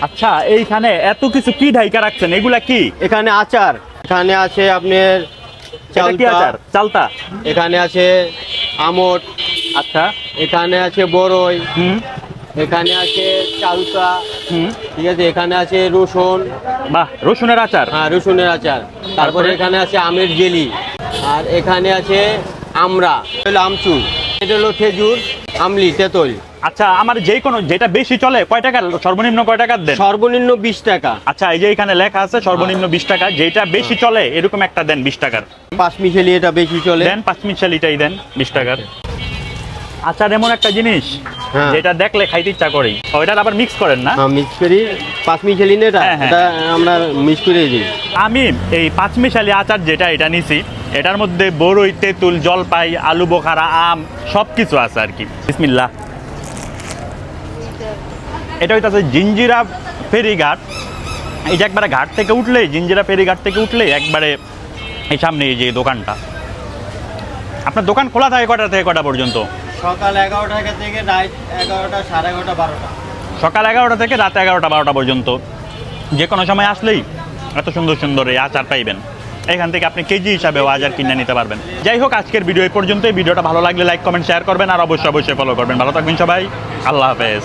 আচ্ছা, এইখানে এত কিছু কি ঢাইকা রাখছেন, এগুলা কি? এখানে আচার, এখানে আছে আপনার এটা কি আচার? চালতা? এখানে আছে আমট, আচ্ছা। এখানে আছে বড়ই, হুম এখানে আছে চালতা, হুম। ঠিক আছে, এখানে আছে রসুন, বাহ, রসুনের আচার। হ্যাঁ রসুনের আচার। তারপরে এখানে আছে আমের জেলি, আর এখানে আছে আমড়া, হলো আমচুর, এটা হলো খেজুর, আমলি, তেঁতুল। আচ্ছা, আমার যে কোনো যেটা বেশি চলে কয় টাকা, সর্বনিম্ন কয় টাকা দেন? সর্বনিম্ন 20 টাকা। আচ্ছা, এই যে এখানে লেখা আছে সর্বনিম্ন 20 টাকা, যেটা বেশি চলে এরকম একটা দেন 20 টাকার। পাঁচমিশালি এটা বেশি চলে। দেন 5 মিশালিটাই দেন 20 টাকার। আচার এমন একটা জিনিস হ্যাঁ। যেটা দেখলে খাইতে ইচ্ছা করেই। ওইটা আবার মিক্স করেন না? হ্যাঁ মিক্স করি, পাঁচমিশালি না এটা, হ্যাঁ, হ্যাঁ। এটা আমরা মিক্স করে দিই। আমি এই 5 মিশালি আচার যেটা এটা নিছি, এটার মধ্যে বড়ই, তেঁতুল, জলপাই, আলু বোখারা, আম সব কিছু আছে আর কি। বিসমিল্লাহ। এটা হইতাছে জিঞ্জিরা ফেরিঘাট। এই যে একবারে ঘাট থেকে উঠলে, জিঞ্জিরা ফেরিঘাট থেকে উঠলে একবারে এই সামনে এই যে দোকানটা। আপনার দোকান খোলা থাকে কটা থেকে কটা পর্যন্ত? সকাল 11টা থেকে রাত 11টা, 11:30, 12টা। সকাল 11টা থেকে রাত 11টা 12টা পর্যন্ত। যে কোনো সময় আসলেই এত সুন্দর সুন্দর এই আচার পাইবেন। এখান থেকে আপনি কেজি হিসাবেও আচার কিনে নিতে পারবেন। যাই হোক, আজকের ভিডিও এই পর্যন্তই। ভিডিওটা ভালো লাগলে লাইক কমেন্ট শেয়ার করবেন, আর অবশ্যই ফলো করবেন। ভালো থাকবেন সবাই, আল্লাহ হাফেজ।